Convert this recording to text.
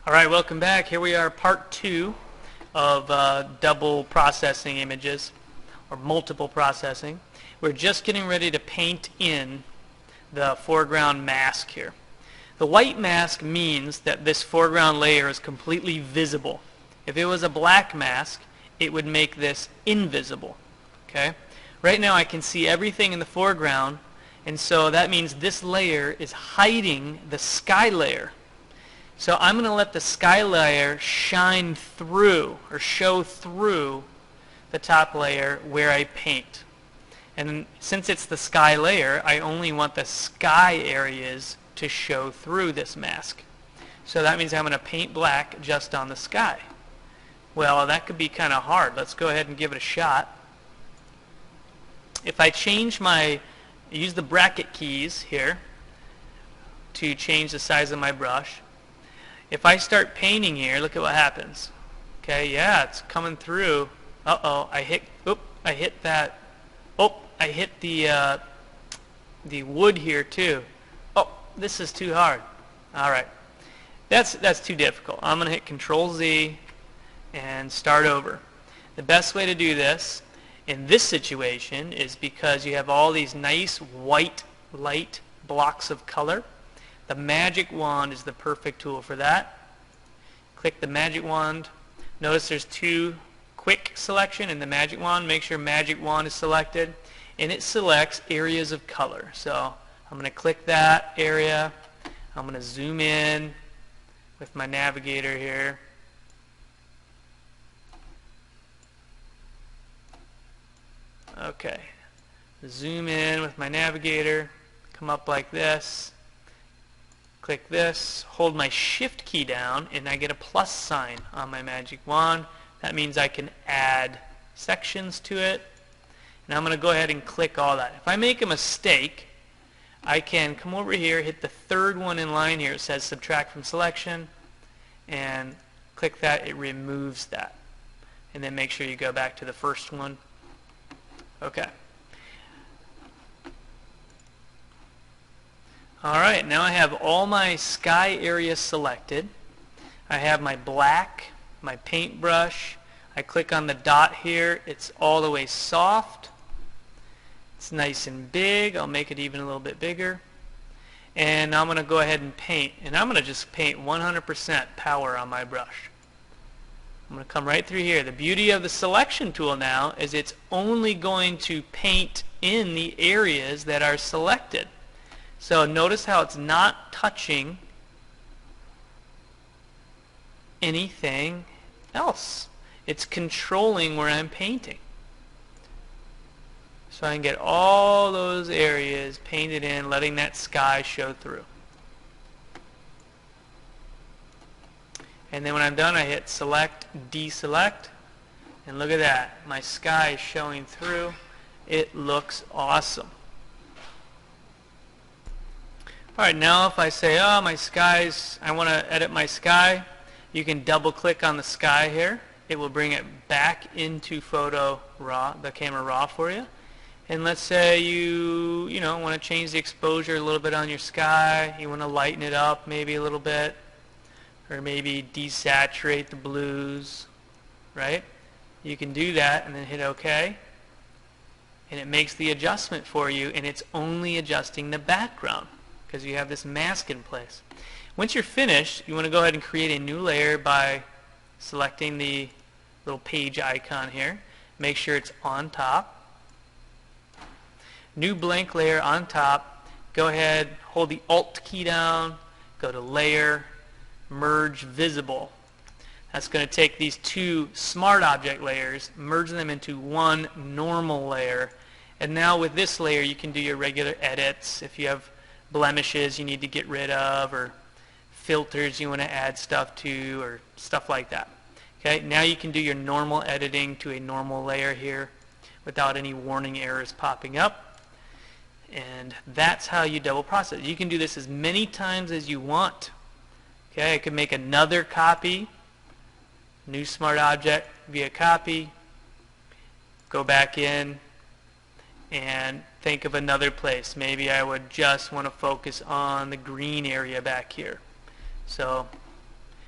Alright, welcome back. Here we are, part 2 of double processing images, or multiple processing. We're just getting ready to paint in the foreground mask here. The white mask means that this foreground layer is completely visible. If it was a black mask, it would make this invisible. Okay? Right now I can see everything in the foreground, and so that means this layer is hiding the sky layer. So I'm going to let the sky layer shine through or show through the top layer where I paint. And since it's the sky layer, I only want the sky areas to show through this mask. So that means I'm going to paint black just on the sky. Well, that could be kind of hard. Let's go ahead and give it a shot. If I use the bracket keys here to change the size of my brush. If I start painting here, look at what happens. Okay, yeah, it's coming through. Uh-oh, I hit that. Oh, I hit the wood here too. Oh, this is too hard. All right, that's too difficult. I'm going to hit Control-Z and start over. The best way to do this in this situation is because you have all these nice white light blocks of color. The magic wand is the perfect tool for that. Click the magic wand. Notice there's two quick selection in the magic wand. Make sure magic wand is selected. And it selects areas of color. So I'm going to click that area. I'm going to zoom in with my navigator here. Okay. Zoom in with my navigator. Come up like this. Click this, hold my shift key down, and I get a plus sign on my magic wand. That means I can add sections to it. And I'm going to go ahead and click all that. If I make a mistake, I can come over here, hit the third one in line here. It says subtract from selection, and click that. It removes that. And then make sure you go back to the first one. Okay. Alright, now I have all my sky areas selected. I have my black, my paintbrush. I click on the dot here. It's all the way soft. It's nice and big. I'll make it even a little bit bigger. And I'm going to go ahead and paint. And I'm going to just paint 100% power on my brush. I'm going to come right through here. The beauty of the selection tool now is it's only going to paint in the areas that are selected. So notice how it's not touching anything else. It's controlling where I'm painting. So I can get all those areas painted in, letting that sky show through. And then when I'm done, I hit select, deselect, and look at that. My sky is showing through. It looks awesome. Alright, now if I say, oh, my skies, I want to edit my sky, you can double click on the sky here. It will bring it back into Photo Raw, the Camera Raw for you. And let's say you want to change the exposure a little bit on your sky. You want to lighten it up maybe a little bit. Or maybe desaturate the blues, right? You can do that and then hit OK. And it makes the adjustment for you, and it's only adjusting the background, because you have this mask in place. Once you're finished, you want to go ahead and create a new layer by selecting the little page icon here. Make sure it's on top. New blank layer on top. Go ahead, hold the Alt key down, go to Layer, Merge Visible. That's going to take these two smart object layers, merge them into one normal layer. And now with this layer you can do your regular edits. If you have blemishes you need to get rid of, or filters you want to add stuff to, or stuff like that. Okay, now you can do your normal editing to a normal layer here without any warning errors popping up. And that's how you double process. You can do this as many times as you want. Okay, I could make another copy, new smart object via copy, go back in and think of another place. Maybe I would just want to focus on the green area back here. So